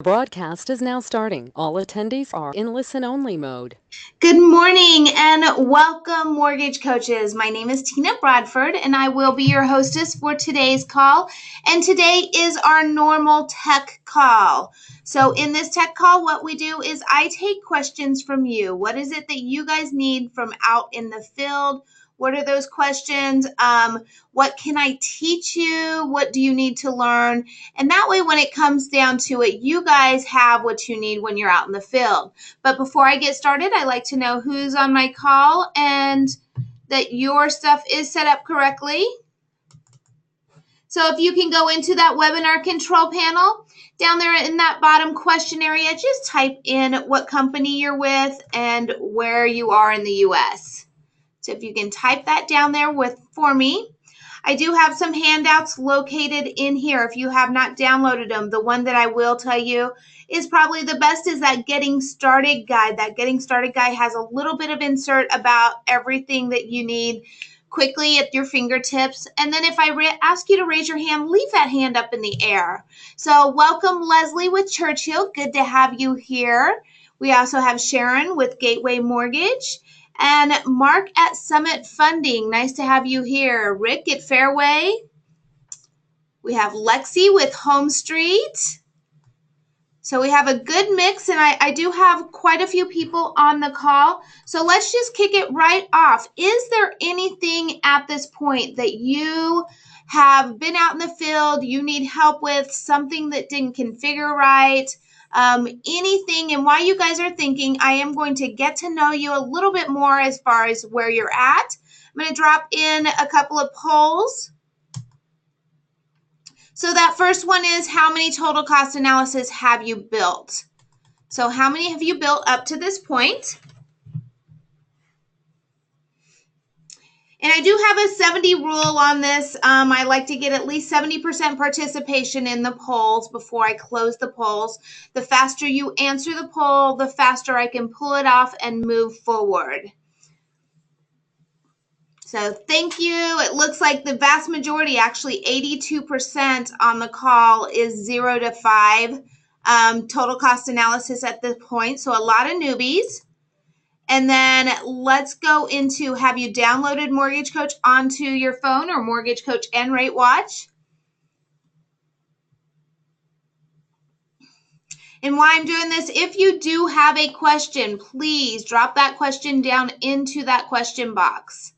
Broadcast is now starting. All attendees are in listen-only mode. Good morning and welcome, mortgage coaches. My name is Tina Bradford and I will be your hostess for today's call. And today is our normal tech call. So in this tech call, what we do is I take questions from you. What is it that you guys need from out in the field? What are those questions? What can I teach you? What do you need to learn? And that way, when it comes down to it, you guys have what you need when you're out in the field. But before I get started, I like to know who's on my call and that your stuff is set up correctly. So if you can go into that webinar control panel, down there in that bottom question area, just type in what company you're with and where you are in the US. So if you can type that down there for me. I do have some handouts located in here if you have not downloaded them. The one that I will tell you is probably the best is that Getting Started Guide. That Getting Started Guide has a little bit of insert about everything that you need quickly at your fingertips. And then if I ask you to raise your hand, leave that hand up in the air. So welcome, Leslie with Churchill. Good to have you here. We also have Sharon with Gateway Mortgage. And Mark at Summit Funding, nice to have you here. Rick at Fairway. We have Lexi with Home Street. So we have a good mix, and I do have quite a few people on the call. So let's just kick it right off. Is there anything at this point that you have been out in the field, you need help with, something that didn't configure right? Anything, and while you guys are thinking, I am going to get to know you a little bit more as far as where you're at. I'm going to drop in a couple of polls. So that first one is, how many total cost analysis have you built? So how many have you built up to this point? And I do have a 70 rule on this. I like to get at least 70% participation in the polls before I close the polls. The faster you answer the poll, the faster I can pull it off and move forward. So thank you. It looks like the vast majority, actually 82% on the call, is 0 to 5 total cost analysis at this point. So a lot of newbies. And then let's go into, have you downloaded Mortgage Coach onto your phone or Mortgage Coach and Rate Watch? And why I'm doing this, if you do have a question, please drop that question down into that question box.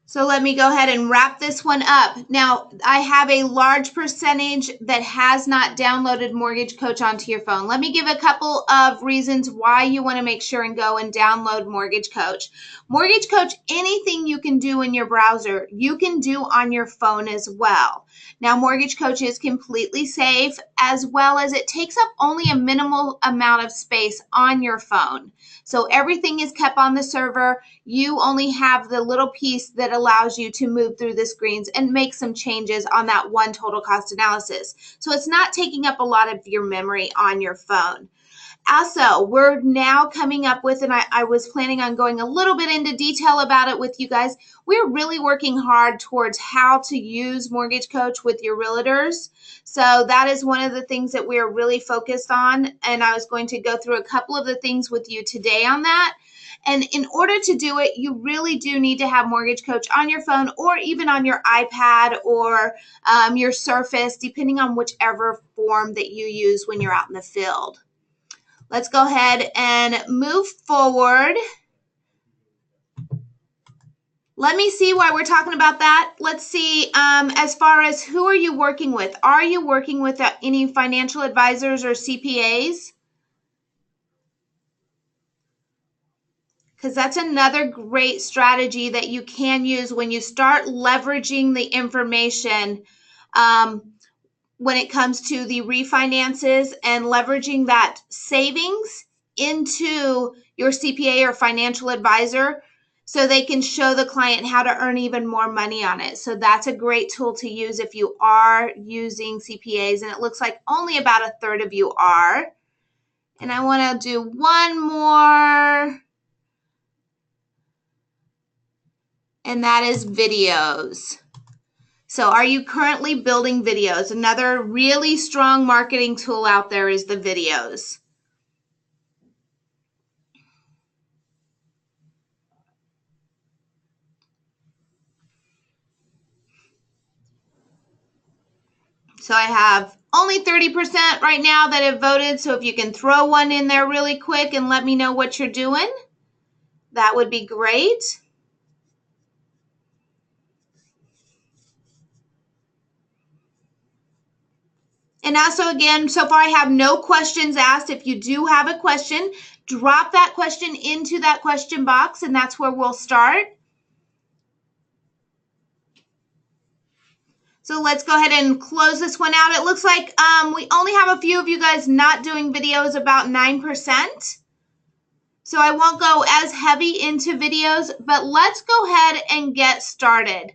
So let me go ahead and wrap this one up. Now, I have a large percentage that has not downloaded Mortgage Coach onto your phone. Let me give a couple of reasons why you want to make sure and go and download Mortgage Coach. Mortgage Coach, anything you can do in your browser, you can do on your phone as well. Now, Mortgage Coach is completely safe, as well as it takes up only a minimal amount of space on your phone. So everything is kept on the server. You only have the little piece that allows you to move through the screens and make some changes on that one total cost analysis. So it's not taking up a lot of your memory on your phone. Also, we're now coming up with, and I was planning on going a little bit into detail about it with you guys, we're really working hard towards how to use Mortgage Coach with your realtors. So that is one of the things that we are really focused on, and I was going to go through a couple of the things with you today on that. And in order to do it, you really do need to have Mortgage Coach on your phone or even on your iPad or your Surface, depending on whichever form that you use when you're out in the field. Let's go ahead and move forward. Let me see why we're talking about that. Let's see, as far as who are you working with? Are you working with any financial advisors or CPAs? Because that's another great strategy that you can use when you start leveraging the information when it comes to the refinances and leveraging that savings into your CPA or financial advisor so they can show the client how to earn even more money on it. So that's a great tool to use if you are using CPAs, and it looks like only about a third of you are. And I want to do one more, and that is videos. So are you currently building videos? Another really strong marketing tool out there is the videos. So I have only 30% right now that have voted. So if you can throw one in there really quick and let me know what you're doing, that would be great. And also, again, so far I have no questions asked. If you do have a question, drop that question into that question box, and that's where we'll start. So let's go ahead and close this one out. It looks like we only have a few of you guys not doing videos, about 9%. So I won't go as heavy into videos, but let's go ahead and get started.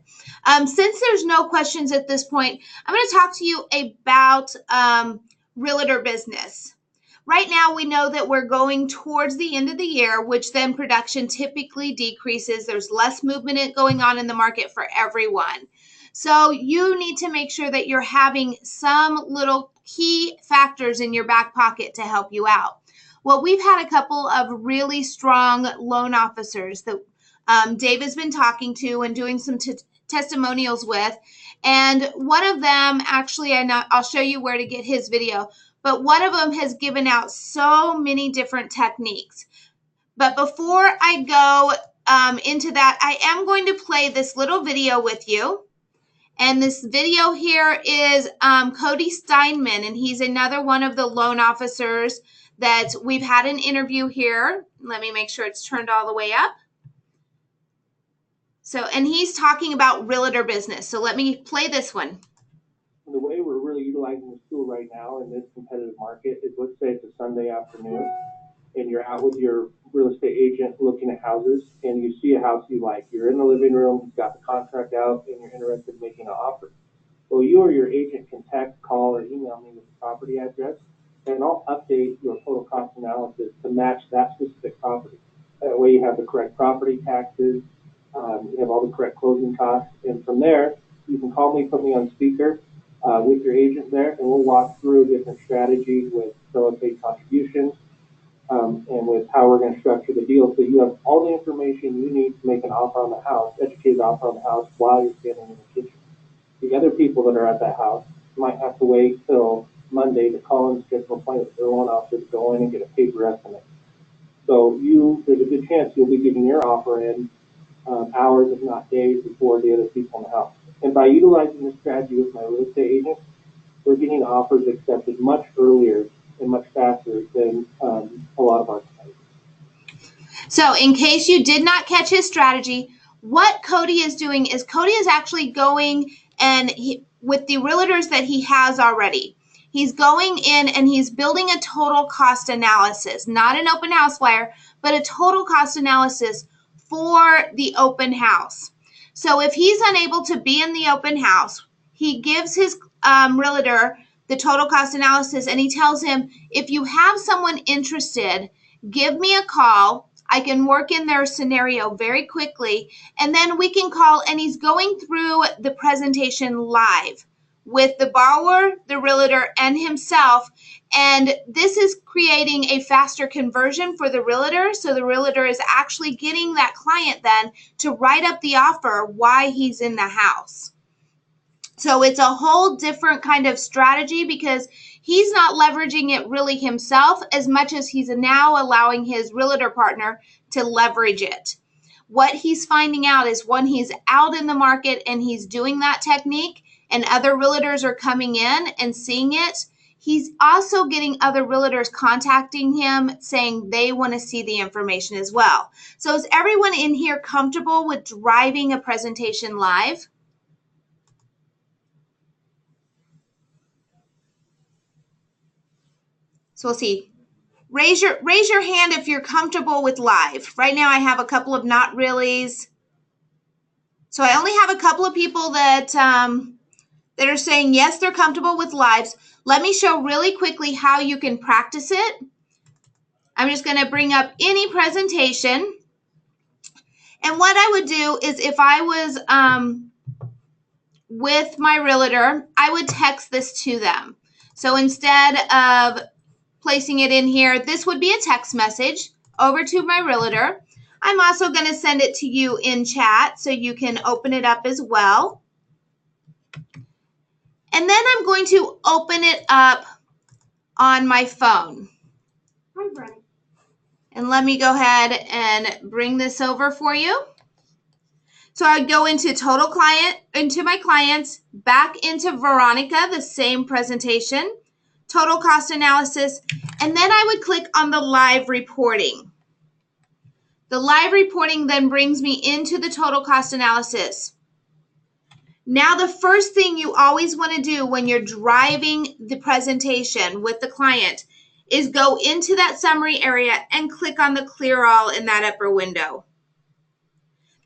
Since there's no questions at this point, I'm going to talk to you about realtor business. Right now, we know that we're going towards the end of the year, which then production typically decreases. There's less movement going on in the market for everyone. So you need to make sure that you're having some little key factors in your back pocket to help you out. Well, we've had a couple of really strong loan officers that Dave has been talking to and doing some testimonials with. And one of them, actually, I'll show you where to get his video, but one of them has given out so many different techniques. But before I go into that, I am going to play this little video with you. And this video here is Cody Steinman, and he's another one of the loan officers that we've had an interview here. Let me make sure it's turned all the way up. So, and he's talking about realtor business. So let me play this one. The way we're really utilizing this tool right now in this competitive market is, let's say it's a Sunday afternoon and you're out with your real estate agent looking at houses and you see a house you like. You're in the living room, you've got the contract out, and you're interested in making an offer. Well, you or your agent can text, call, or email me with the property address, and I'll update your total cost analysis to match that specific property. That way you have the correct property taxes, you have all the correct closing costs, and from there, you can call me, put me on speaker with your agent there, and we'll walk through different strategies with seller paid contributions, and with how we're going to structure the deal, so you have all the information you need to make an offer on the house, educated offer on the house, while you're standing in the kitchen. The other people that are at that house might have to wait till Monday to call and schedule an appointment with their loan officer to go in and get a paper estimate. So there's a good chance you'll be getting your offer in hours, if not days, before the other people in the house. And by utilizing this strategy with my real estate agents, we're getting offers accepted much earlier and much faster than a lot of our competitors. So in case you did not catch his strategy, what Cody is doing is Cody is actually going and with the realtors that he has already, he's going in and he's building a total cost analysis, not an open house flyer, but a total cost analysis for the open house. So if he's unable to be in the open house, he gives his realtor the total cost analysis and he tells him, if you have someone interested, give me a call. I can work in their scenario very quickly, and then we can call, and he's going through the presentation live with the borrower, the realtor, and himself. And this is creating a faster conversion for the realtor. So the realtor is actually getting that client then to write up the offer while he's in the house. So it's a whole different kind of strategy because he's not leveraging it really himself as much as he's now allowing his realtor partner to leverage it. What he's finding out is when he's out in the market and he's doing that technique and other realtors are coming in and seeing it, he's also getting other realtors contacting him saying they want to see the information as well. So is everyone in here comfortable with driving a presentation live? So we'll see. Raise your hand if you're comfortable with live. Right now I have a couple of not reallys. So I only have a couple of people that are saying yes, they're comfortable with lives. Let me show really quickly how you can practice it. I'm just going to bring up any presentation. And what I would do is if I was with my realtor, I would text this to them. So instead of placing it in here, this would be a text message over to my realtor. I'm also going to send it to you in chat so you can open it up as well. And then I'm going to open it up on my phone. Hi, Bradford. And let me go ahead and bring this over for you. So I would go into total client, into my clients, back into Veronica, the same presentation, total cost analysis, and then I would click on the live reporting. The live reporting then brings me into the total cost analysis. Now, the first thing you always want to do when you're driving the presentation with the client is go into that summary area and click on the clear all in that upper window.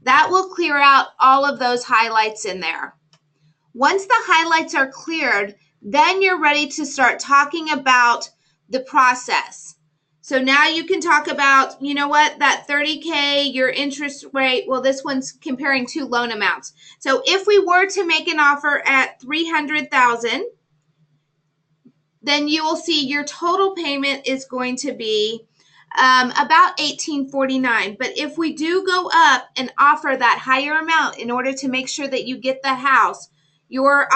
That will clear out all of those highlights in there. Once the highlights are cleared, then you're ready to start talking about the process. So now you can talk about, you know what, that 30K, your interest rate, well, this one's comparing two loan amounts. So if we were to make an offer at $300,000, then you will see your total payment is going to be about $1,849. But if we do go up and offer that higher amount in order to make sure that you get the house, your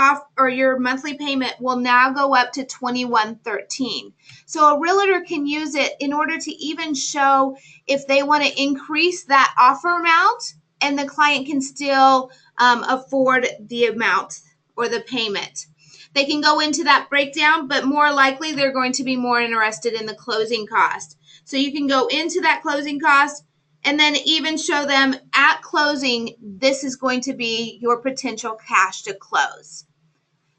monthly payment will now go up to $2,113. So a realtor can use it in order to even show if they want to increase that offer amount, and the client can still afford the amount or the payment. They can go into that breakdown, but more likely they're going to be more interested in the closing cost. So you can go into that closing cost and then even show them at closing, this is going to be your potential cash to close.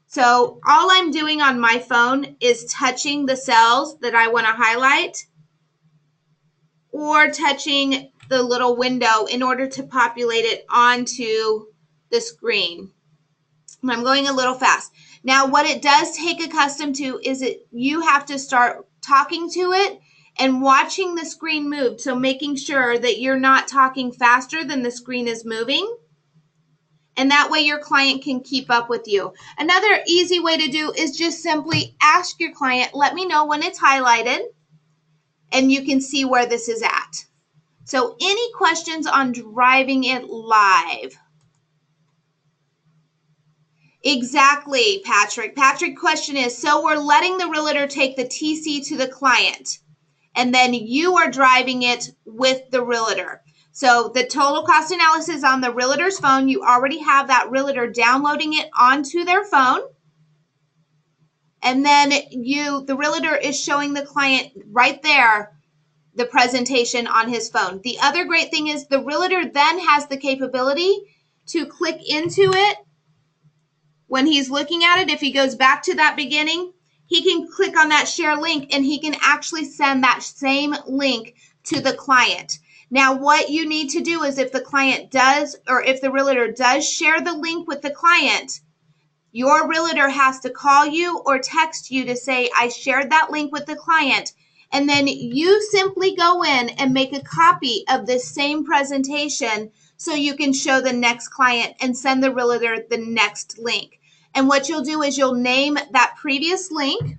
So all I'm doing on my phone is touching the cells that I want to highlight or touching the little window in order to populate it onto the screen. I'm going a little fast. Now, what it does take accustomed to is that you have to start talking to it and watching the screen move. So making sure that you're not talking faster than the screen is moving. And that way your client can keep up with you. Another easy way to do is just simply ask your client, let me know when it's highlighted, and you can see where this is at. So any questions on driving it live? Exactly, Patrick. Patrick's question is, so we're letting the realtor take the TC to the client, and then you are driving it with the realtor. So the total cost analysis on the realtor's phone, you already have that realtor downloading it onto their phone. And then the realtor is showing the client right there the presentation on his phone. The other great thing is the realtor then has the capability to click into it. When he's looking at it, if he goes back to that beginning, he can click on that share link and he can actually send that same link to the client. Now, what you need to do is if the client does, or if the realtor does share the link with the client, your realtor has to call you or text you to say, I shared that link with the client. And then you simply go in and make a copy of this same presentation so you can show the next client and send the realtor the next link. And what you'll do is you'll name that previous link.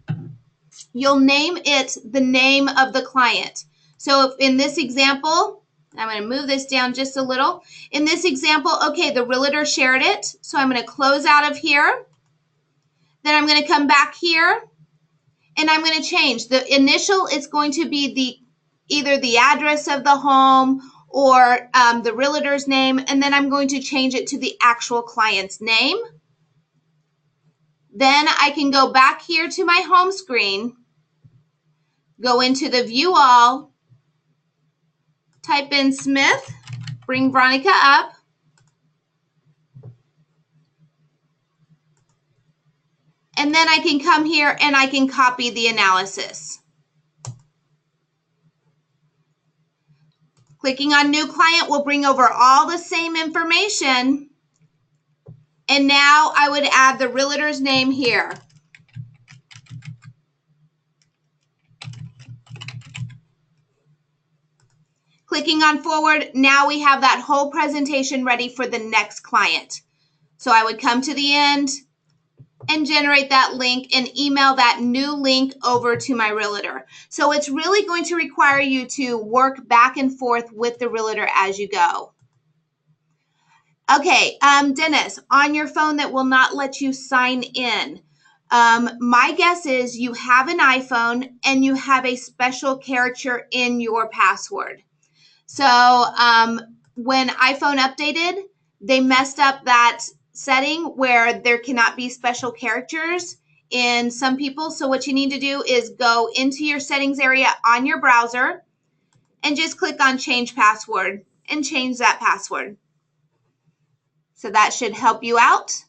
You'll name it the name of the client. So if in this example, I'm going to move this down just a little. In this example, okay, the realtor shared it. So I'm going to close out of here. Then I'm going to come back here and I'm going to change. The initial is going to be either the address of the home or the realtor's name. And then I'm going to change it to the actual client's name. Then I can go back here to my home screen, go into the view all, type in Smith, bring Veronica up, and then I can come here and I can copy the analysis. Clicking on new client will bring over all the same information. And now I would add the realtor's name here. Clicking on forward, now we have that whole presentation ready for the next client. So I would come to the end and generate that link and email that new link over to my realtor. So it's really going to require you to work back and forth with the realtor as you go. Okay, Dennis, on your phone that will not let you sign in. My guess is you have an iPhone and you have a special character in your password. So when iPhone updated, they messed up that setting where there cannot be special characters in some people. So what you need to do is go into your settings area on your browser and just click on change password and change that password. So that should help you out.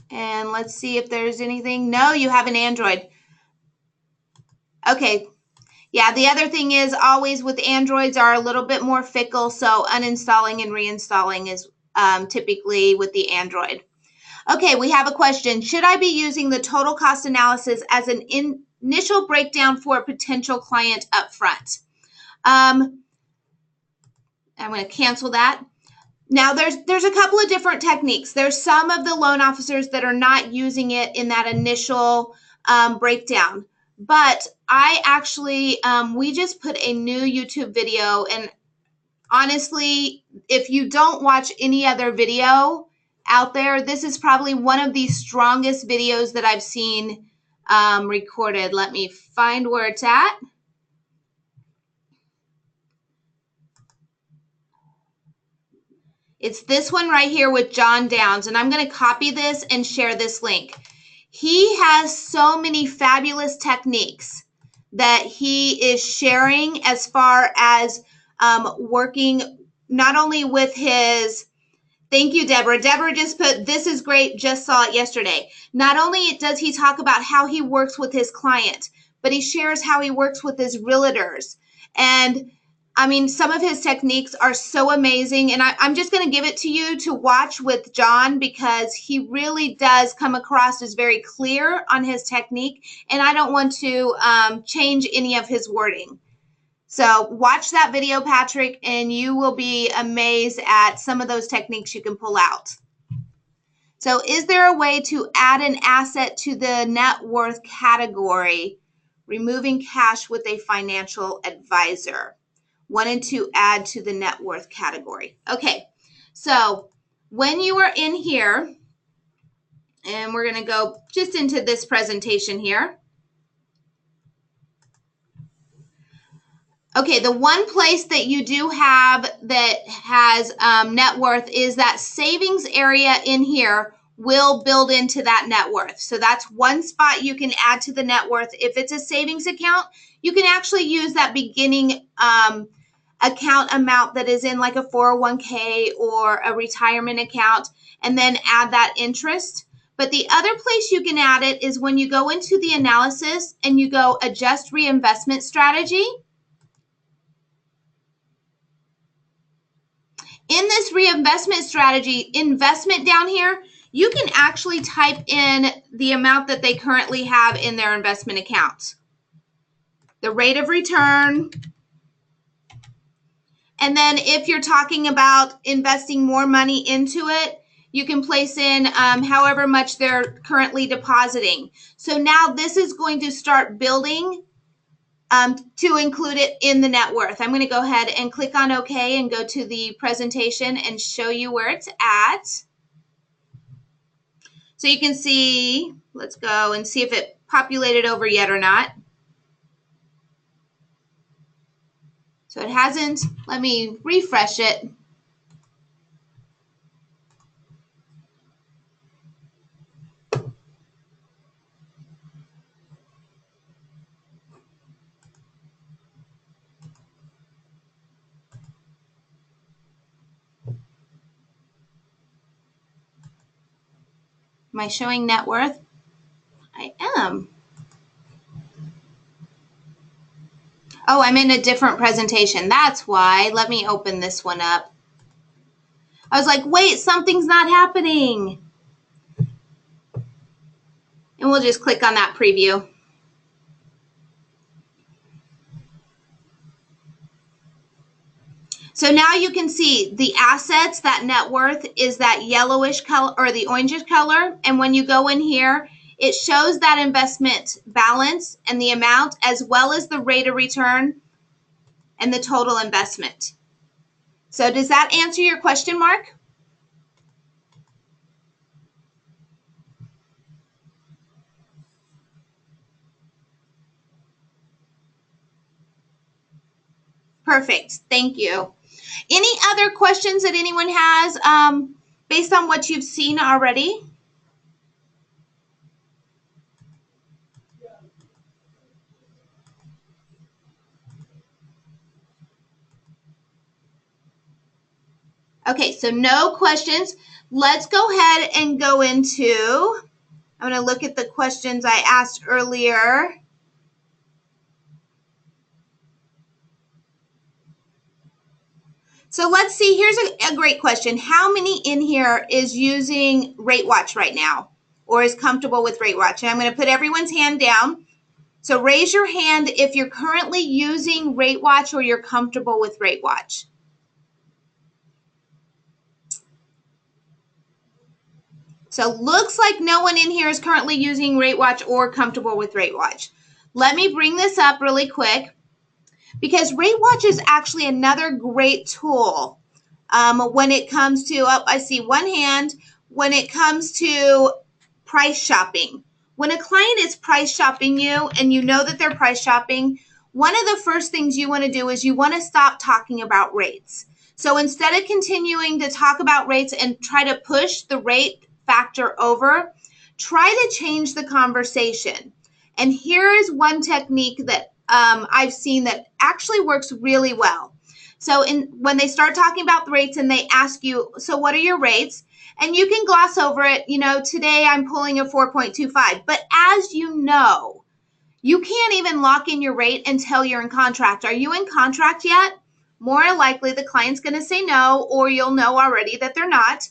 And let's see if there's anything. No, you have an Android. Okay. Yeah, the other thing is always with Androids are a little bit more fickle. So uninstalling and reinstalling is typically with the Android. Okay, we have a question. Should I be using the total cost analysis as an initial breakdown for a potential client up front? I'm going to cancel that. Now, there's a couple of different techniques. There's some of the loan officers that are not using it in that initial breakdown. But I actually, we just put a new YouTube video. And honestly, if you don't watch any other video out there, this is probably one of the strongest videos that I've seen recorded. Let me find where it's at. It's this one right here with John Downs, and I'm going to copy this and share this link. He has so many fabulous techniques that he is sharing as far as working not only with his, thank you, Deborah. Deborah just put, this is great, just saw it yesterday. Not only does he talk about how he works with his client, but he shares how he works with his realtors. And I mean, some of his techniques are so amazing, and I'm just going to give it to you to watch with John because he really does come across as very clear on his technique, and I don't want to change any of his wording. So watch that video, Patrick, and you will be amazed at some of those techniques you can pull out. So is there a way to add an asset to the net worth category, removing cash with a financial advisor? Wanted to add to the net worth category. Okay, so when you are in here, and we're going to go just into this presentation here. Okay, the one place that you do have that has net worth is that savings area in here will build into that net worth. So that's one spot you can add to the net worth. If it's a savings account, you can actually use that beginning account amount that is in like a 401k or a retirement account and then add that interest. But the other place you can add it is when you go into the analysis and you go adjust reinvestment strategy. In this reinvestment strategy, investment down here, you can actually type in the amount that they currently have in their investment accounts, the rate of return. And then if you're talking about investing more money into it, you can place in however much they're currently depositing. So now this is going to start building to include it in the net worth. I'm going to go ahead and click on OK and go to the presentation and show you where it's at. So you can see, let's go and see if it populated over yet or not. So it hasn't. Let me refresh it. Am I showing net worth? I am. Oh, I'm in a different presentation. That's why. Let me open this one up. I was like, wait, something's not happening. And we'll just click on that preview. So So now you can see the assets, that net worth is that yellowish color or the orangish color. And when you go in here, it shows that investment balance and the amount, as well as the rate of return and the total investment. So does that answer your question, Mark? Perfect. Thank you. Any other questions that anyone has based on what you've seen already? Okay, so no questions. Let's go ahead and go into, I'm going to look at the questions I asked earlier. So let's see, here's a great question. How many in here is using Rate Watch right now or is comfortable with Rate Watch? And I'm going to put everyone's hand down. So raise your hand if you're currently using Rate Watch or you're comfortable with Rate Watch. So looks like no one in here is currently using Rate Watch or comfortable with Rate Watch. Let me bring this up really quick because Rate Watch is actually another great tool when it comes to, I see one hand, when it comes to price shopping. When a client is price shopping you and you know that they're price shopping, one of the first things you want to do is you want to stop talking about rates. So instead of continuing to talk about rates and try to push the rate factor over, try to change the conversation. And here is one technique that I've seen that actually works really well. So when they start talking about the rates and they ask you, so what are your rates? And you can gloss over it. You know, today I'm pulling a 4.25. But as you know, you can't even lock in your rate until you're in contract. Are you in contract yet? More likely the client's going to say no, or you'll know already that they're not.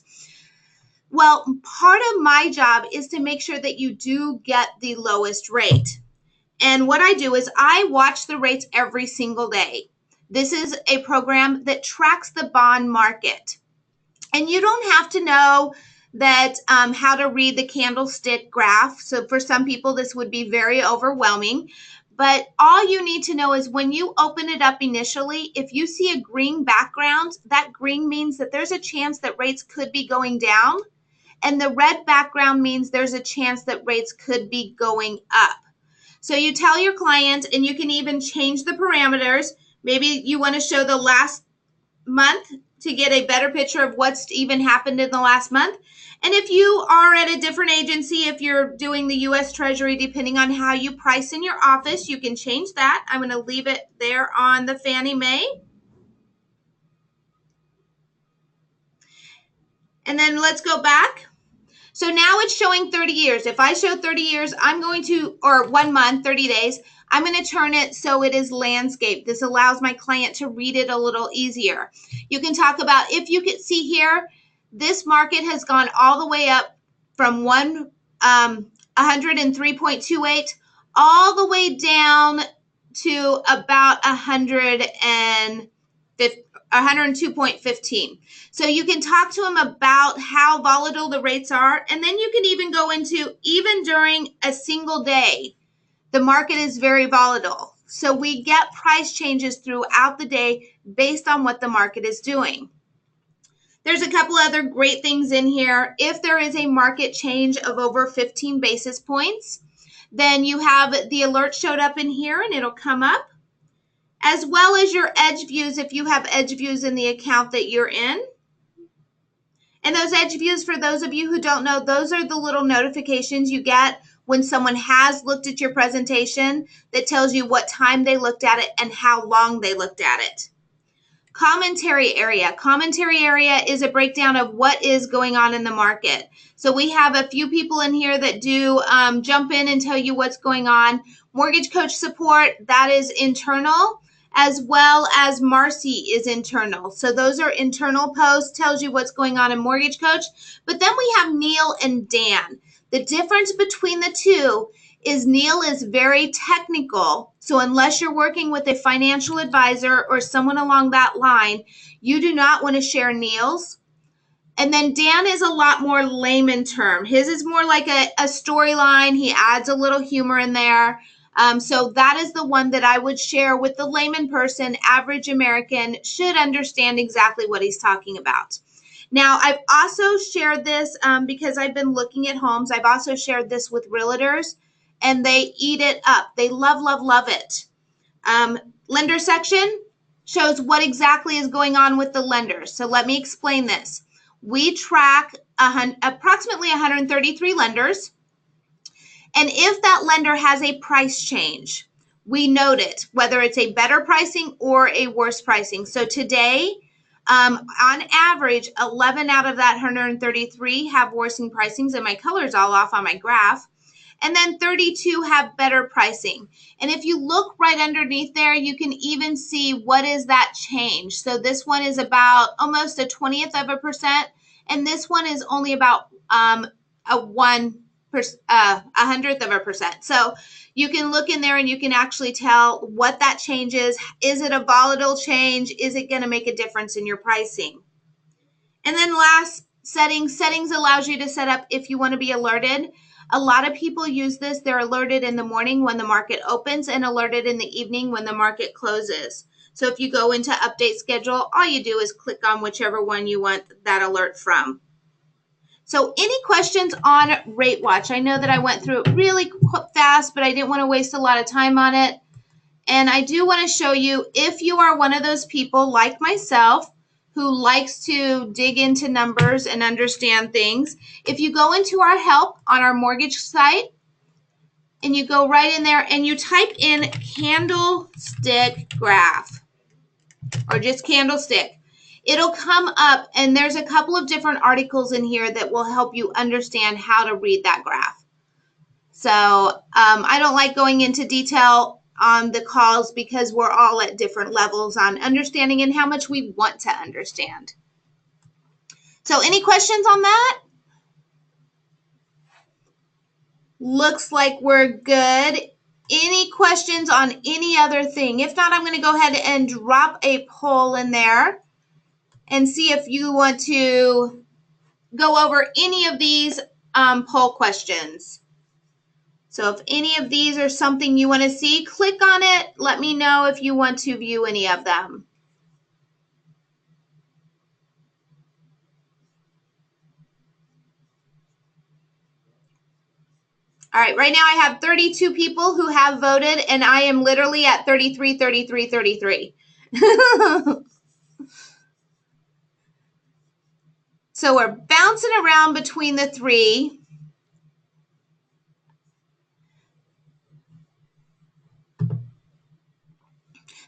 Well, part of my job is to make sure that you do get the lowest rate. And what I do is I watch the rates every single day. This is a program that tracks the bond market. And you don't have to know that how to read the candlestick graph. So for some people, this would be very overwhelming. But all you need to know is when you open it up initially, if you see a green background, that green means that there's a chance that rates could be going down. And the red background means there's a chance that rates could be going up. So you tell your client, and you can even change the parameters. Maybe you want to show the last month to get a better picture of what's even happened in the last month. And if you are at a different agency, if you're doing the U.S. Treasury, depending on how you price in your office, you can change that. I'm going to leave it there on the Fannie Mae. And then let's go back. So now it's showing 30 years. If I show 30 years, I'm going to, or 1 month, 30 days, I'm going to turn it so it is landscape. This allows my client to read it a little easier. You can talk about, if you can see here, this market has gone all the way up from 103.28 all the way down to about 102.15. So you can talk to them about how volatile the rates are. And then you can even go into, even during a single day, the market is very volatile. So we get price changes throughout the day based on what the market is doing. There's a couple other great things in here. If there is a market change of over 15 basis points, then you have the alert showed up in here and it'll come up, as well as your edge views if you have edge views in the account that you're in. And those edge views, for those of you who don't know, those are the little notifications you get when someone has looked at your presentation that tells you what time they looked at it and how long they looked at it. Commentary area. Commentary area is a breakdown of what is going on in the market. So we have a few people in here that do jump in and tell you what's going on. Mortgage coach support, that is internal, as well as Marcy is internal. So those are internal posts, tells you what's going on in Mortgage Coach. But then we have Neil and Dan. The difference between the two is Neil is very technical. So unless you're working with a financial advisor or someone along that line, you do not want to share Neil's. And then Dan is a lot more layman term. His is more like a storyline. He adds a little humor in there. So that is the one that I would share with the layman person. Average American should understand exactly what he's talking about. Now, I've also shared this because I've been looking at homes. I've also shared this with realtors, and they eat it up. They love, love, love it. Lender section shows what exactly is going on with the lenders. So let me explain this. We track approximately 133 lenders. And if that lender has a price change, we note it, whether it's a better pricing or a worse pricing. So today, on average, 11 out of that 133 have worsening pricings, and my color's all off on my graph. And then 32 have better pricing. And if you look right underneath there, you can even see what is that change. So this one is about almost a 20th of a percent, and this one is only about a 100th of a percent. So you can look in there and you can actually tell what that change is. Is it a volatile change? Is it going to make a difference in your pricing? And then last, settings allows you to set up if you want to be alerted. A lot of people use this. They're alerted in the morning when the market opens and alerted in the evening when the market closes. So if you go into update schedule, all you do is click on whichever one you want that alert from. So any questions on Rate Watch? I know that I went through it really fast, but I didn't want to waste a lot of time on it. And I do want to show you, if you are one of those people like myself who likes to dig into numbers and understand things, if you go into our help on our mortgage site and you go right in there and you type in candlestick graph or just candlestick, it'll come up, and there's a couple of different articles in here that will help you understand how to read that graph. So I don't like going into detail on the calls because we're all at different levels on understanding and how much we want to understand. So any questions on that? Looks like we're good. Any questions on any other thing? If not, I'm going to go ahead and drop a poll in there and see if you want to go over any of these poll questions. So if any of these are something you want to see, click on it. Let me know if you want to view any of them. All right, right now I have 32 people who have voted, and I am literally at 33, 33, 33. So we're bouncing around between the three.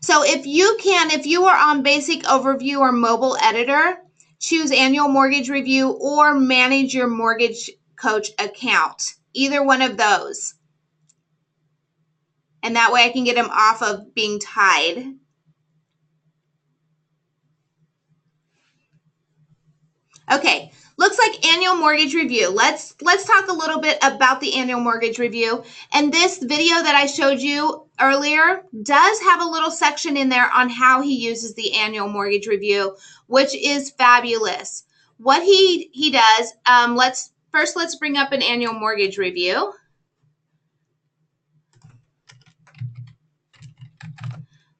So if you are on basic overview or mobile editor, choose annual mortgage review or manage your mortgage coach account. Either one of those. And that way I can get them off of being tied. Okay, looks like annual mortgage review. Let's talk a little bit about the annual mortgage review. And this video that I showed you earlier does have a little section in there on how he uses the annual mortgage review, which is fabulous. What he does, let's bring up an annual mortgage review.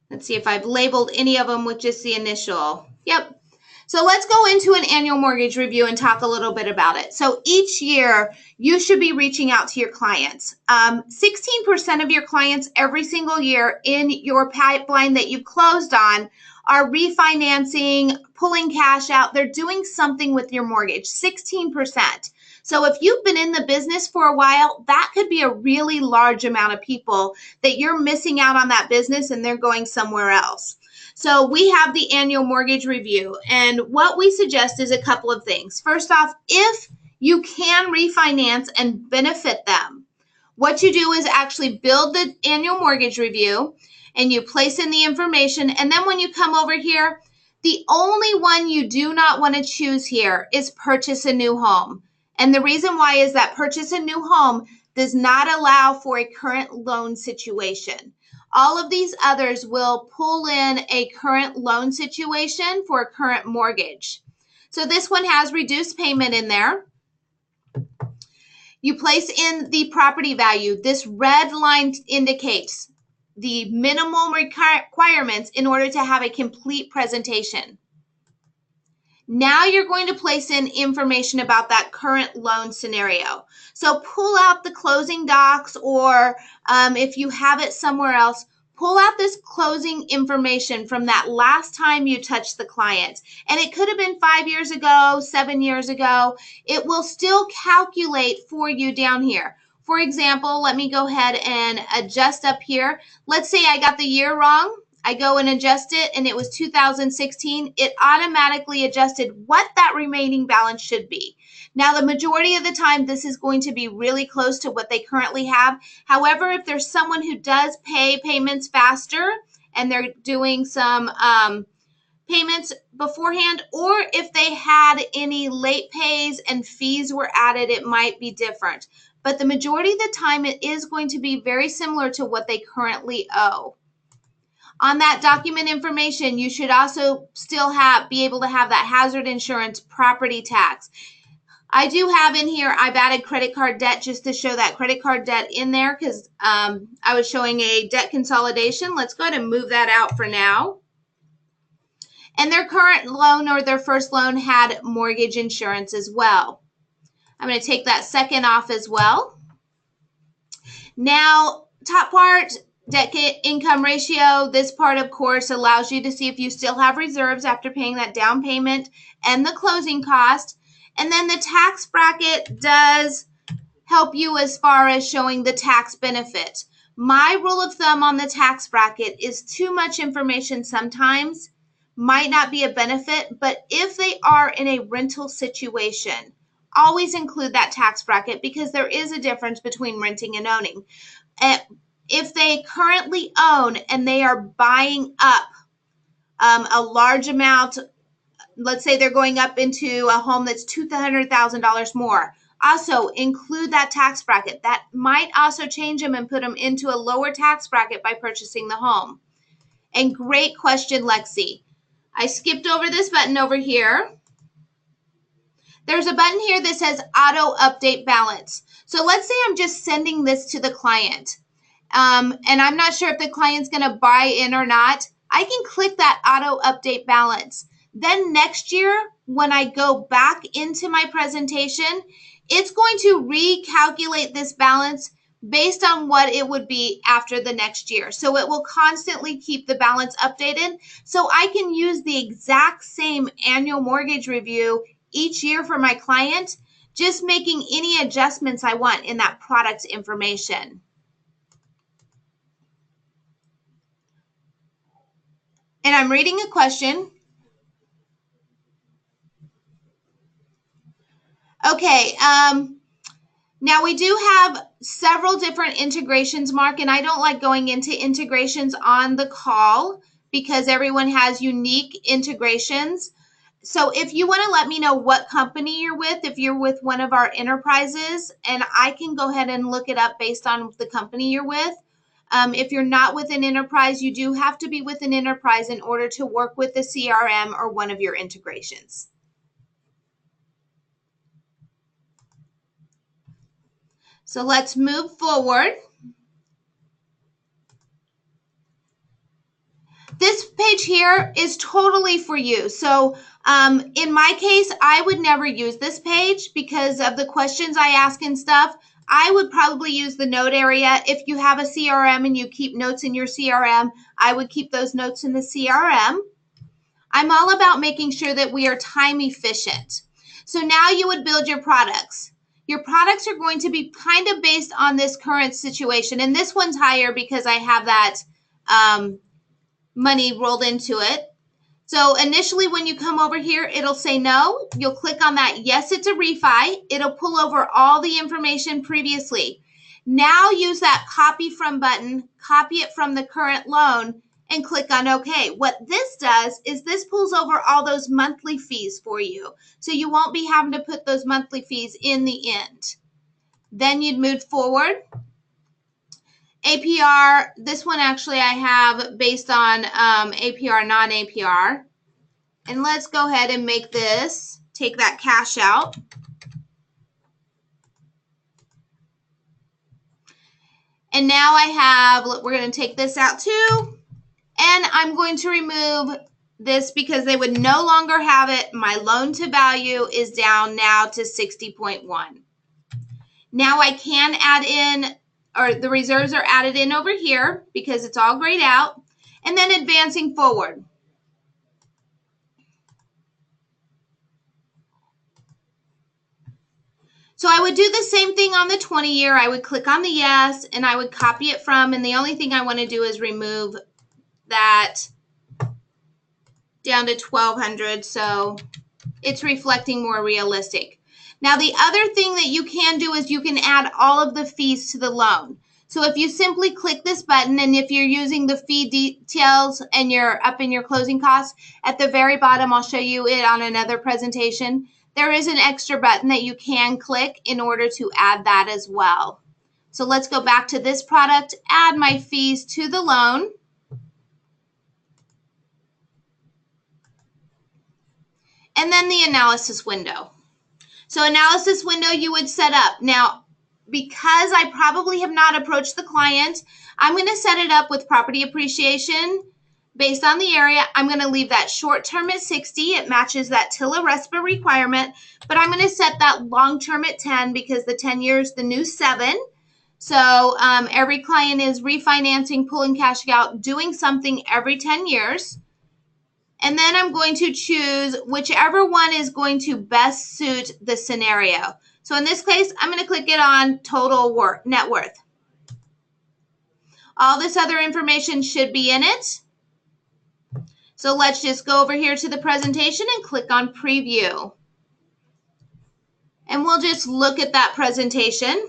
Let's see if I've labeled any of them with just the initial. Yep. So let's go into an annual mortgage review and talk a little bit about it. So each year, you should be reaching out to your clients. 16% of your clients every single year in your pipeline that you closed on are refinancing, pulling cash out. They're doing something with your mortgage, 16%. So if you've been in the business for a while, that could be a really large amount of people that you're missing out on that business and they're going somewhere else. So we have the annual mortgage review, and what we suggest is a couple of things. First off, if you can refinance and benefit them, what you do is actually build the annual mortgage review and you place in the information, and then when you come over here, the only one you do not want to choose here is purchase a new home. And the reason why is that purchase a new home does not allow for a current loan situation. All of these others will pull in a current loan situation for a current mortgage. So this one has reduced payment in there. You place in the property value. This red line indicates the minimum requirements in order to have a complete presentation. Now you're going to place in information about that current loan scenario. So pull out the closing docs, or if you have it somewhere else, pull out this closing information from that last time you touched the client. And it could have been 5 years ago, 7 years ago. It will still calculate for you down here. For example, let me go ahead and adjust up here. Let's say I got the year wrong. I go and adjust it, and it was 2016. It automatically adjusted what that remaining balance should be. Now, the majority of the time, this is going to be really close to what they currently have. However, if there's someone who does pay payments faster and they're doing some payments beforehand, or if they had any late pays and fees were added, it might be different. But the majority of the time, it is going to be very similar to what they currently owe. On that document information, you should also still be able to have that hazard insurance, property tax. I do have in here, I've added credit card debt just to show that credit card debt in there, because I was showing a debt consolidation. Let's go ahead and move that out for now. And their current loan or their first loan had mortgage insurance as well. I'm going to take that second off as well. Now, top part, debt income ratio. This part, of course, allows you to see if you still have reserves after paying that down payment and the closing cost. And then the tax bracket does help you as far as showing the tax benefit. My rule of thumb on the tax bracket is too much information sometimes might not be a benefit, but if they are in a rental situation, always include that tax bracket, because there is a difference between renting and owning. If they currently own and they are buying up a large amount, let's say they're going up into a home that's $200,000 more, also include that tax bracket. That might also change them and put them into a lower tax bracket by purchasing the home. And great question, Lexi. I skipped over this button over here. There's a button here that says auto update balance. So let's say I'm just sending this to the client, and I'm not sure if the client's going to buy in or not. I can click that auto update balance. Then next year, when I go back into my presentation, it's going to recalculate this balance based on what it would be after the next year. So it will constantly keep the balance updated. So I can use the exact same annual mortgage review each year for my client, just making any adjustments I want in that product information. And I'm reading a question. Okay, now we do have several different integrations, Mark, and I don't like going into integrations on the call because everyone has unique integrations. So if you want to let me know what company you're with, if you're with one of our enterprises, and I can go ahead and look it up based on the company you're with. If you're not with an enterprise, you do have to be with an enterprise in order to work with the CRM or one of your integrations. So let's move forward. This page here is totally for you. So in my case, I would never use this page because of the questions I ask and stuff. I would probably use the note area. If you have a CRM and you keep notes in your CRM, I would keep those notes in the CRM. I'm all about making sure that we are time efficient. So now you would build your products. Your products are going to be kind of based on this current situation. And this one's higher because I have that money rolled into it. So initially when you come over here, it'll say no. You'll click on that. Yes, it's a refi. It'll pull over all the information previously. Now use that copy from button, copy it from the current loan, and click on OK. What this does is this pulls over all those monthly fees for you. So you won't be having to put those monthly fees in the end. Then you'd move forward. APR, this one actually I have based on APR, non-APR. And let's go ahead and make this, take that cash out. And now I have, we're going to take this out too. And I'm going to remove this because they would no longer have it. My loan to value is down now to 60.1. Now I can add in, or the reserves are added in over here because it's all grayed out. And then advancing forward. So I would do the same thing on the 20-year. I would click on the yes, and I would copy it from, and the only thing I want to do is remove that down to 1,200, so it's reflecting more realistic. Now, the other thing that you can do is you can add all of the fees to the loan. So if you simply click this button, and if you're using the fee details and you're up in your closing costs, at the very bottom, I'll show you it on another presentation. There is an extra button that you can click in order to add that as well. So let's go back to this product, add my fees to the loan. And then the analysis window. So analysis window you would set up. Now, because I probably have not approached the client, I'm going to set it up with property appreciation based on the area. I'm going to leave that short term at 60. It matches that TILA RESPA requirement, but I'm going to set that long term at 10 because the 10 years, the new 7. So every client is refinancing, pulling cash out, doing something every 10 years. And then I'm going to choose whichever one is going to best suit the scenario. So in this case, I'm going to click it on total net worth. All this other information should be in it. So let's just go over here to the presentation and click on preview. And we'll just look at that presentation.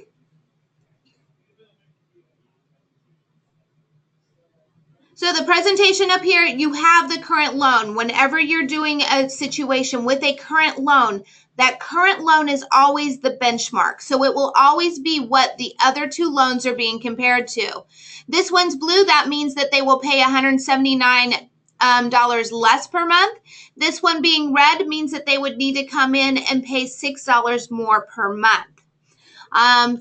So the presentation up here, you have the current loan. Whenever you're doing a situation with a current loan, that current loan is always the benchmark. So it will always be what the other two loans are being compared to. This one's blue. That means that they will pay $179 less per month. This one being red means that they would need to come in and pay $6 more per month.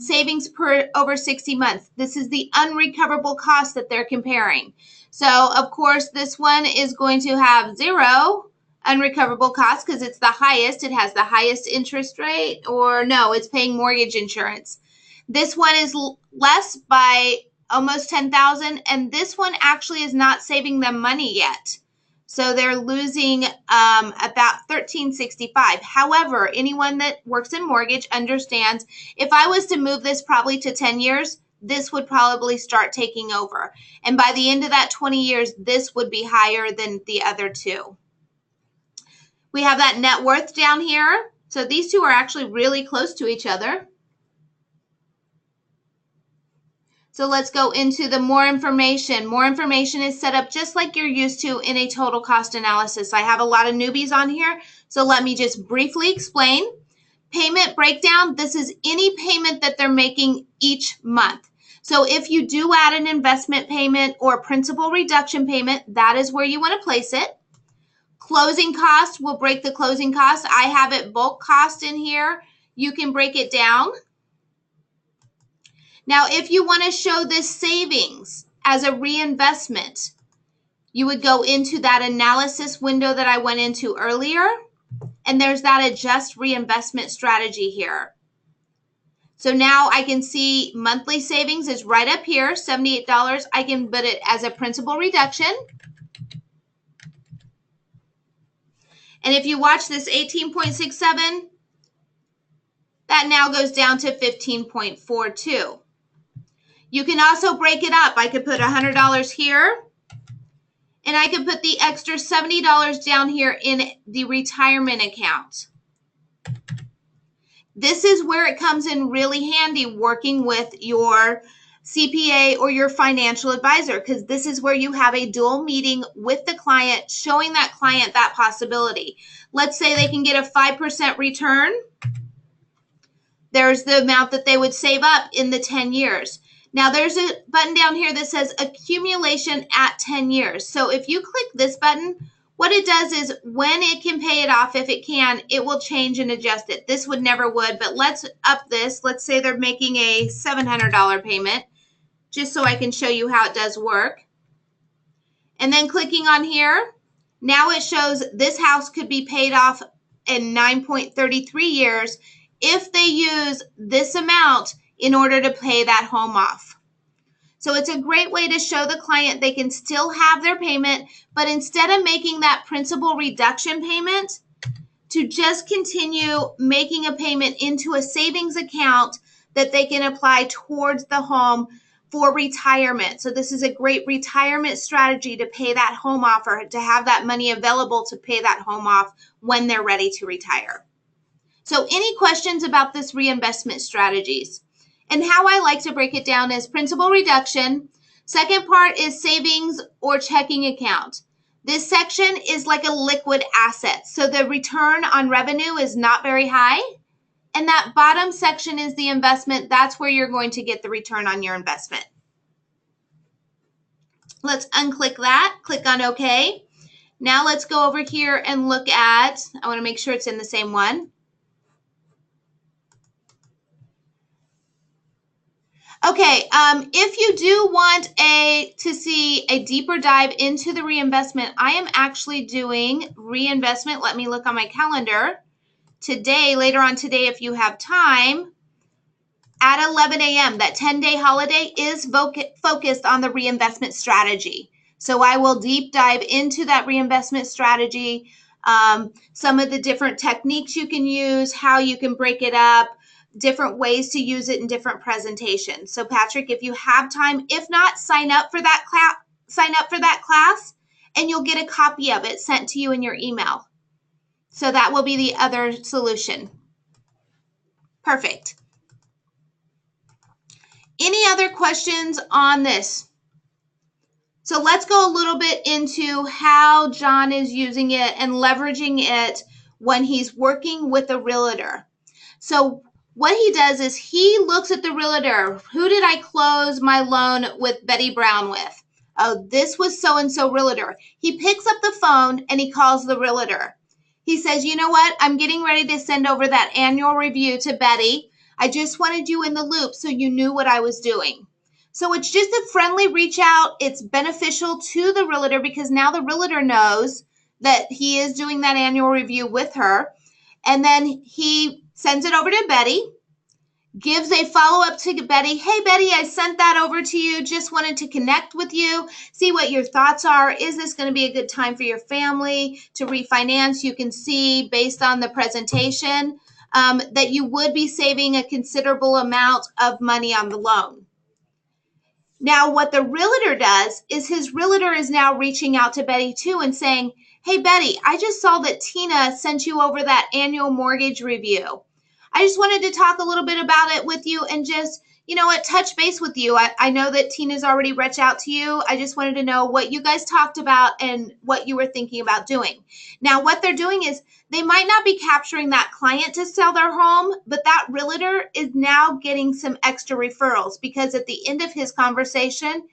Savings per over 60 months. This is the unrecoverable cost that they're comparing. So, of course, this one is going to have 0 unrecoverable costs because it's the highest. It has the highest interest rate, or no, it's paying mortgage insurance. This one is less by almost $10,000, and this one actually is not saving them money yet. So they're losing about $1,365. However, anyone that works in mortgage understands if I was to move this probably to 10 years, this would probably start taking over. And by the end of that 20 years, this would be higher than the other two. We have that net worth down here. So these two are actually really close to each other. So let's go into the more information. More information is set up just like you're used to in a total cost analysis. I have a lot of newbies on here, so let me just briefly explain. Payment breakdown, this is any payment that they're making each month. So if you do add an investment payment or principal reduction payment, that is where you want to place it. Closing cost will break the closing cost. I have it bulk cost in here. You can break it down. Now, if you want to show this savings as a reinvestment, you would go into that analysis window that I went into earlier, and there's that adjust reinvestment strategy here. So now I can see monthly savings is right up here, $78. I can put it as a principal reduction. And if you watch this 18.67, that now goes down to 15.42. You can also break it up. I could put $100 here, and I could put the extra $70 down here in the retirement account. This is where it comes in really handy working with your CPA or your financial advisor, because this is where you have a dual meeting with the client, showing that client that possibility. Let's say they can get a 5% return. There's the amount that they would save up in the 10 years. Now there's a button down here that says accumulation at 10 years. So if you click this button, what it does is when it can pay it off, if it can, it will change and adjust it. This would never would, but let's up this. Let's say they're making a $700 payment, just so I can show you how it does work. And then clicking on here, now it shows this house could be paid off in 9.33 years if they use this amount in order to pay that home off. So it's a great way to show the client they can still have their payment, but instead of making that principal reduction payment, to just continue making a payment into a savings account that they can apply towards the home for retirement. So this is a great retirement strategy to pay that home off, or to have that money available to pay that home off when they're ready to retire. So any questions about this reinvestment strategies? And how I like to break it down is principal reduction. Second part is savings or checking account. This section is like a liquid asset. So the return on revenue is not very high. And that bottom section is the investment. That's where you're going to get the return on your investment. Let's unclick that. Click on OK. Now let's go over here and look at, I want to make sure it's in the same one. Okay, if you do want to see a deeper dive into the reinvestment, I am actually doing reinvestment. Let me look on my calendar. Today, later on today, if you have time, at 11 a.m., that 10-day holiday is focused on the reinvestment strategy. So I will deep dive into that reinvestment strategy, some of the different techniques you can use, how you can break it up, different ways to use it in different presentations. So Patrick, if you have time, if not, sign up for that class and you'll get a copy of it sent to you in your email. So that will be the other solution. Perfect. Any other questions on this? So let's go a little bit into how John is using it and leveraging it when he's working with a realtor. So what he does is he looks at the realtor. Who did I close my loan with Betty Brown with? Oh, this was so-and-so realtor. He picks up the phone and he calls the realtor. He says, you know what? I'm getting ready to send over that annual review to Betty. I just wanted you in the loop so you knew what I was doing. So it's just a friendly reach out. It's beneficial to the realtor because now the realtor knows that he is doing that annual review with her. And then he sends it over to Betty, gives a follow-up to Betty. Hey, Betty, I sent that over to you. Just wanted to connect with you, see what your thoughts are. Is this going to be a good time for your family to refinance? You can see based on the presentation that you would be saving a considerable amount of money on the loan. Now, what the realtor does is his realtor is now reaching out to Betty too and saying, hey, Betty, I just saw that Tina sent you over that annual mortgage review. I just wanted to talk a little bit about it with you and just, you know what, touch base with you. I know that Tina's already reached out to you. I just wanted to know what you guys talked about and what you were thinking about doing. Now, what they're doing is they might not be capturing that client to sell their home, but that realtor is now getting some extra referrals because at the end of his conversation,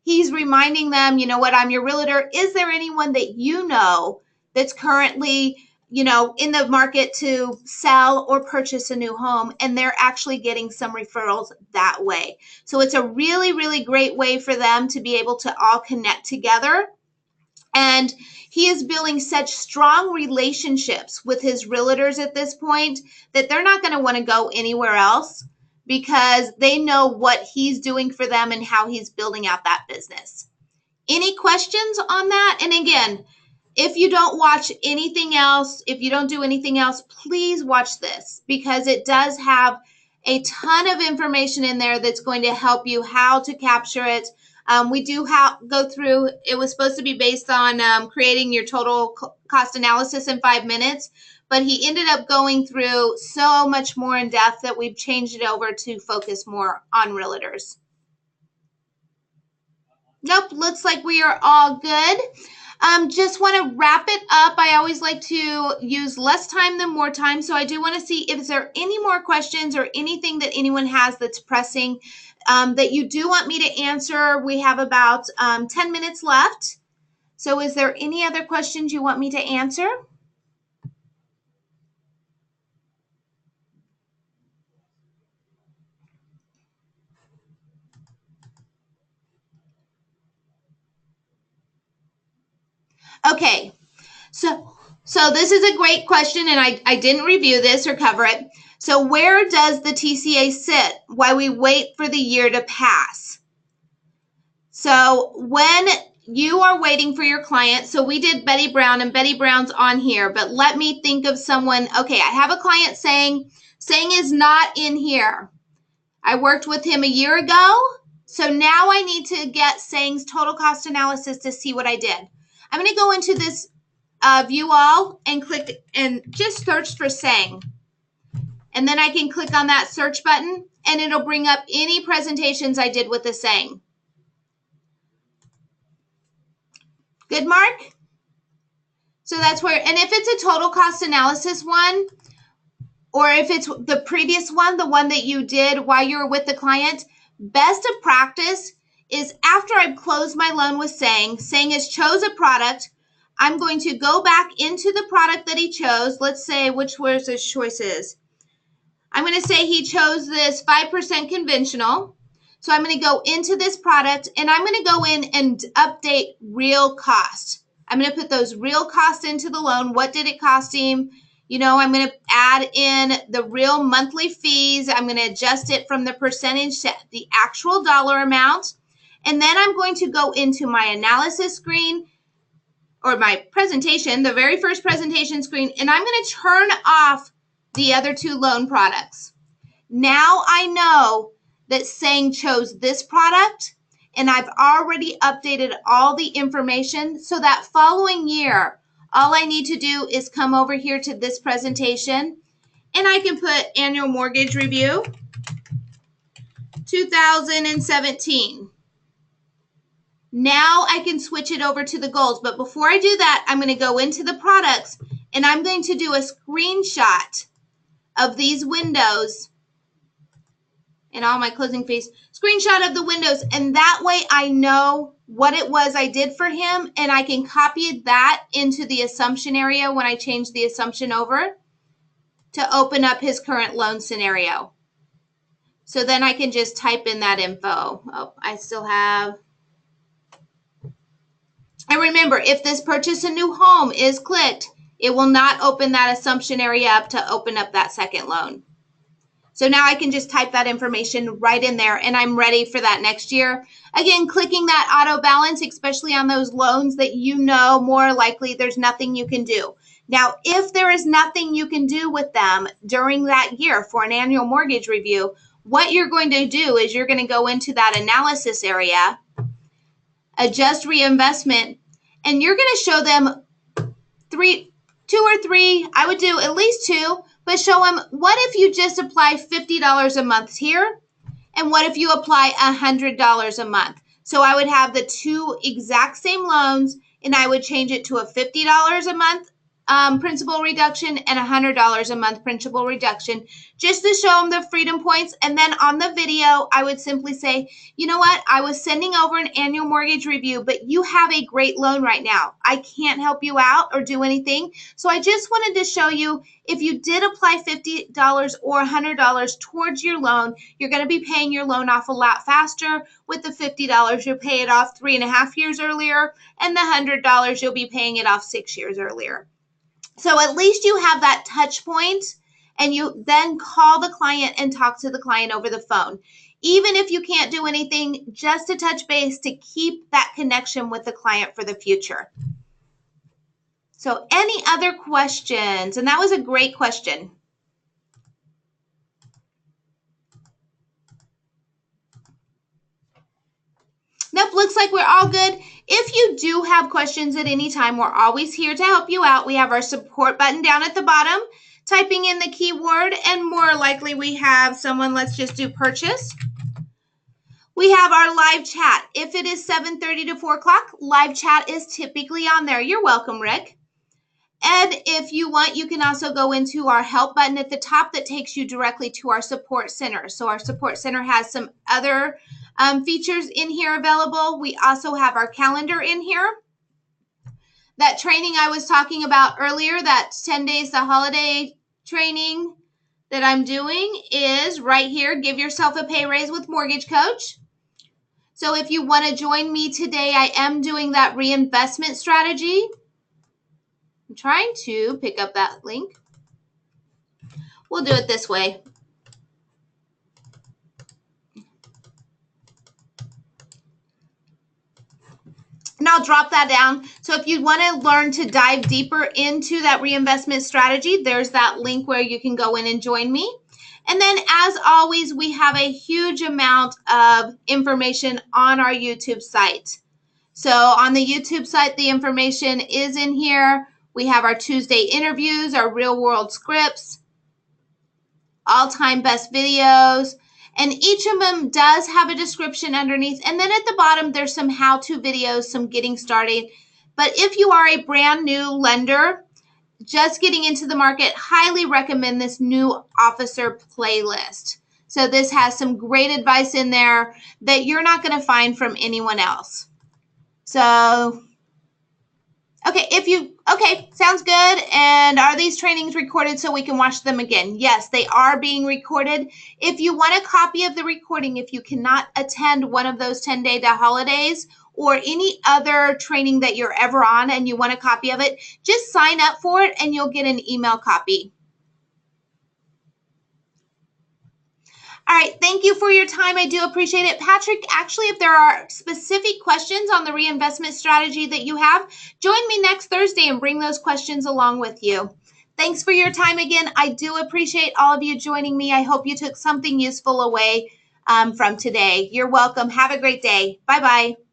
he's reminding them, you know what, I'm your realtor. Is there anyone that you know that's currently, you know, in the market to sell or purchase a new home? And they're actually getting some referrals that way. So it's a really, really great way for them to be able to all connect together. And he is building such strong relationships with his realtors at this point that they're not going to want to go anywhere else because they know what he's doing for them and how he's building out that business. Any questions on that? And again, if you don't watch anything else, if you don't do anything else, please watch this because it does have a ton of information in there that's going to help you how to capture it. We do go through, it was supposed to be based on creating your total cost analysis in 5 minutes, but he ended up going through so much more in depth that we've changed it over to focus more on realtors. Nope, looks like we are all good. Just want to wrap it up. I always like to use less time than more time. So I do want to see if there are any more questions or anything that anyone has that's pressing that you do want me to answer. We have about 10 minutes left. So is there any other questions you want me to answer? Okay, so this is a great question, and I didn't review this or cover it. So where does the TCA sit while we wait for the year to pass? So when you are waiting for your client, so we did Betty Brown, and Betty Brown's on here, but let me think of someone. Okay, I have a client saying is not in here. I worked with him a year ago, so now I need to get Sang's total cost analysis to see what I did. I'm going to go into this view all and click and just search for Sang. And then I can click on that search button and it'll bring up any presentations I did with the Sang. Good, Mark? So that's where, and if it's a total cost analysis one, or if it's the previous one, the one that you did while you were with the client, best of practice is after I've closed my loan with Sang has chose a product, I'm going to go back into the product that he chose. Let's say which was his choices. I'm going to say he chose this 5% conventional. So I'm going to go into this product and I'm going to go in and update real cost. I'm going to put those real costs into the loan. What did it cost him? You know, I'm going to add in the real monthly fees. I'm going to adjust it from the percentage to the actual dollar amount. And then I'm going to go into my analysis screen or my presentation, the very first presentation screen, and I'm going to turn off the other two loan products. Now I know that Sang chose this product and I've already updated all the information so that following year, all I need to do is come over here to this presentation and I can put annual mortgage review 2017. Now I can switch it over to the goals. But before I do that, I'm going to go into the products and I'm going to do a screenshot of these windows and all my closing fees, screenshot of the windows. And that way I know what it was I did for him and I can copy that into the assumption area when I change the assumption over to open up his current loan scenario. So then I can just type in that info. Oh, I still have. And remember, if this purchase a new home is clicked, it will not open that assumption area up to open up that second loan. So now I can just type that information right in there and I'm ready for that next year. Again, clicking that auto balance, especially on those loans that you know more likely there's nothing you can do. Now, if there is nothing you can do with them during that year for an annual mortgage review, what you're going to do is you're going to go into that analysis area, adjust reinvestment, and you're going to show them two or three, I would do at least two, but show them what if you just apply $50 a month here, and what if you apply $100 a month? So I would have the two exact same loans, and I would change it to a $50 a month principal reduction and $100 a month principal reduction, just to show them the freedom points. And then on the video, I would simply say, you know what? I was sending over an annual mortgage review, but you have a great loan right now. I can't help you out or do anything. So I just wanted to show you if you did apply $50 or $100 towards your loan, you're going to be paying your loan off a lot faster. With the $50, you'll pay it off 3.5 years earlier, and the $100, you'll be paying it off 6 years earlier. So at least you have that touch point, and you then call the client and talk to the client over the phone. Even if you can't do anything, just to touch base to keep that connection with the client for the future. So any other questions? And that was a great question. Nope, looks like we're all good. If you do have questions at any time, we're always here to help you out. We have our support button down at the bottom, typing in the keyword, and more likely we have someone, let's just do purchase. We have our live chat. If it is 7:30 to 4 o'clock, live chat is typically on there. You're welcome, Rick. And if you want, you can also go into our help button at the top that takes you directly to our support center. So our support center has some other features in here available. We also have our calendar in here. That training I was talking about earlier, that 10 days to holiday training that I'm doing is right here. Give yourself a pay raise with Mortgage Coach. So if you want to join me today, I am doing that reinvestment strategy. I'm trying to pick up that link. We'll do it this way. And I'll drop that down. So if you want to learn to dive deeper into that reinvestment strategy, there's that link where you can go in and join me. And then as always, we have a huge amount of information on our YouTube site. So on the YouTube site, the information is in here. We have our Tuesday interviews, our real world scripts, all-time best videos, and each of them does have a description underneath. And then at the bottom, there's some how-to videos, some getting started. But if you are a brand new lender, just getting into the market, highly recommend this new officer playlist. So this has some great advice in there that you're not going to find from anyone else. So okay, sounds good. And are these trainings recorded so we can watch them again? Yes, they are being recorded. If you want a copy of the recording, if you cannot attend one of those 10-day holidays or any other training that you're ever on and you want a copy of it, just sign up for it and you'll get an email copy. All right, thank you for your time. I do appreciate it. Patrick, actually, if there are specific questions on the reinvestment strategy that you have, join me next Thursday and bring those questions along with you. Thanks for your time again. I do appreciate all of you joining me. I hope you took something useful away from today. You're welcome. Have a great day. Bye-bye.